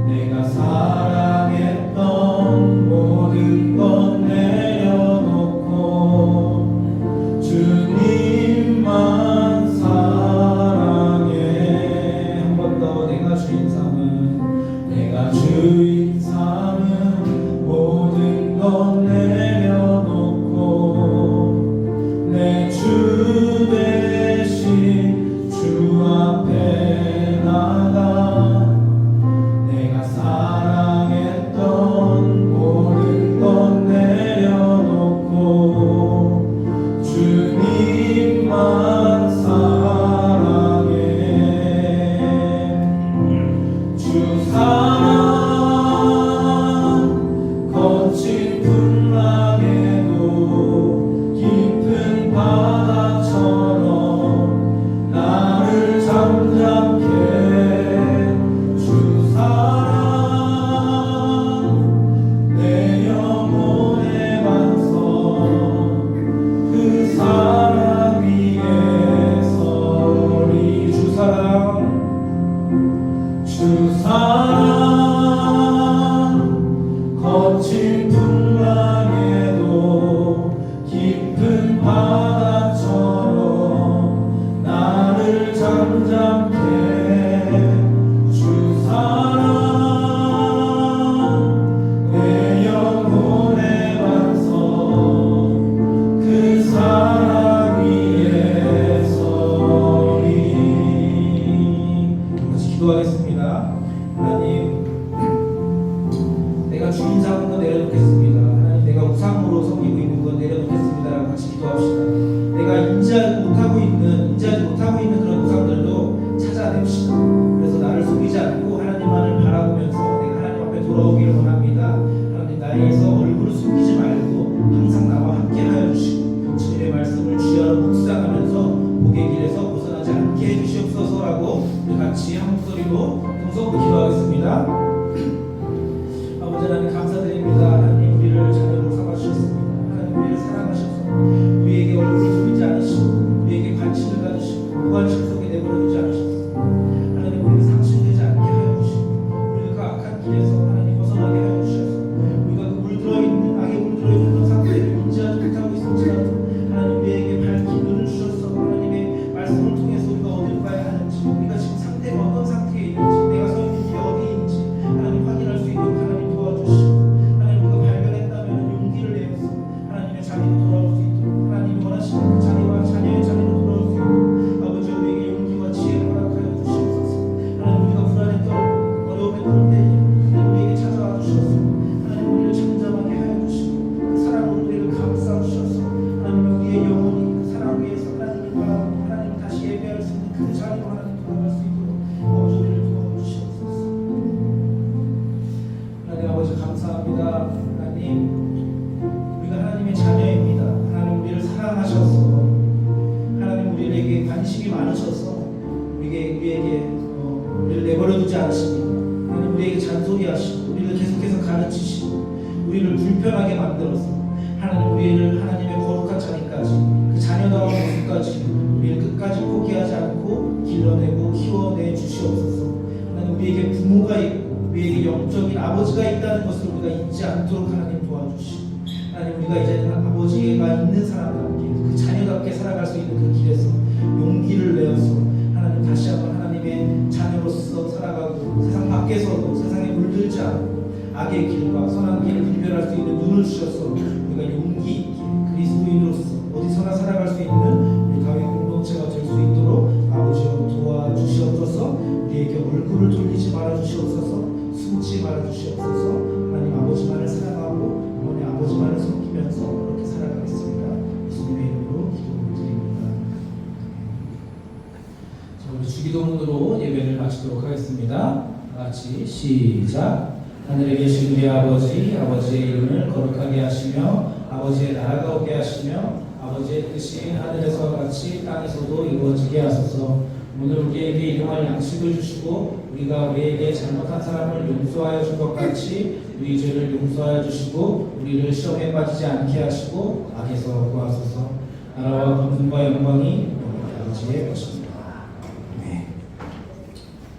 내가 사랑했던 모든 건 내려놓고 주님만 사랑해. 한 번 더. 내가 주인 삼은, 내가 주인 삼은 모든 건 내려놓고 내 주 대신 주 앞에 나가, 내가 사랑했던 모든 건 내려놓고 주님만 사랑해. 주 사랑 거친 풍랑에도 깊은 바다처럼 나를 잠잠케, 주 사랑 내 영혼의 반석, 그 사랑 위에 서리. 주 사랑, 주 사랑 거친 풍랑에도 깊은 바다처럼 나를 잠잠케, 주 사랑 내 영혼의 반석, 그 사랑 위에 서리. 같이 기도하겠습니다. 하나님, 내가 주인 삼은 거 내려놓겠습니다. 하나님, 내가 우상으로 섬기고 있는 거 내려놓겠습니다라고 같이 기도합시다. 내가 인지하지 못하고 있는 그런 우상들도 찾아냅시다. 그래서 나를 속이지 않고 하나님만을 바라보면서 내가 하나님 앞에 돌아오기를 원합니다. 하나님, 나에게서 얼굴을 숨기지 말고 항상 나와 함께 하여 주시고 주의 말씀을 주여 묵상하면서 복의 길에서 벗어나지 않게 해주시옵소서라고 우리 같이 한 목소리로 동성으로 기도하겠습니다. 아버지 하나님, 감사드립니다. 하나님, 우리를 자녀로 삼아주셨습니다. 하나님, 우리를 사랑하셔서 우리에게 얼굴을 숨기지 않으시고 우리에게 관심을 가지시고 무관심 속에 내버려두지 않으셨습니다. 하나님, 우리를 상실되지 않게 하여 주시고 우리를 그 악한 길에서 하나님 벗어나게 하여 주셔서 우리가 그 물들어있는, 악에 물들어있는 그런 상태를 인지하지 못하고 있을지라도 하나님, 우리에게 밝힌 눈을 주셔서 하나님의 말씀을 통해서 우리가 어디로 가야 하는지, 우리가 지금 상태가 어떤 상태에 있는지, 내가 서 있는 길이 어디인지 하나님 확인할 수 있도록 하나님 도와주시고, 하나님 우리가 발견했다면 용기를 내어서 하나님의 자리로 돌아올 수 있도록, 하나님이 원하시는 그 자리와 자녀의 자리로 돌아올 수 있도록 아버지 우리에게 용기와 지혜를 허락하여 주시옵소서. 하나님, 우리가 불안했던 어려움에 떨 때에 하나님 우리에게 찾아와 주셔서 하나님 우리를 잠잠하게 하여 주시고 그 사랑으로 우리를 감싸 주셔서 하나님 우리의 영혼이 그 사랑 위에서 하나님을 바라보고 하나님 다시 예배할 수 있는 그 자리로 하나님 돌아갈 수 있도록 아버지 우리를 도와주시옵소서. 하나님 아버지 감사합니다. 하나님, 우리가 하나님의 자녀입니다. 하나님 우리를 사랑하셔서 하나님 우리에게 관심이 많으셔서 우리에게 우리를 내버려두지 않으십니다. 하나님 우리에게 잔소리하시고 우리를 계속해서 가르치시고 우리를 불편하게 만들어서 하나님 우리를 하나님의 거룩한 자리까지, 그 자녀다운 모습까지 우리를 끝까지 포기하지 않고 길러내고 키워내 주시옵소서. 하나님 우리에게 부모가 있고 우리에게 영적인 아버지가 있다는 것을 우리가 잊지 않도록 하나님 도와주시고, 하나님 우리가 이제는 아버지가 있는 사람답게 그 자녀답게 살아갈 수 있는 그 길에서 용기를 내어서 하나님 다시 한번 하나님의 자녀로서 살아가고, 세상 밖에서도 세상에 물들지 않고 악의 길과 선한 길을 분별할 수 있는 눈을 주셔서 우리가 용기 있게 그리스도인으로서 어디서나 살아갈 수 있는 우리 가족 공동체가 될 수 있도록 아버지여 도와주시옵소서. 우리에게 얼굴을 돌리지 말아주시옵소서. 숨지 말아주시옵소서. 하나님 아버지만을 사랑하고 어머니 아버지만을 섬기면서 그렇게 살아가겠습니다. 예수님의 이름으로 기도드립니다. 자, 우리 주기도문으로 예배를 마치도록 하겠습니다. 다 같이 시작. 하늘에 계신 우리 아버지, 아버지의 이름을 거룩하게 하시며 아버지의 나라가 오게 하시며 아버지의 뜻이 하늘에서 같이 땅에서도 이루어지게 하소서. 오늘 우리에게 일용할 양식을 주시고 우리가 우리에게 잘못한 사람을 용서하여 준 것 같이 우리 죄를 용서하여 주시고 우리를 시험에 빠지지 않게 하시고 악에서 구하소서. 나라와 권능과 영광이 우리 아버지의 것입니다.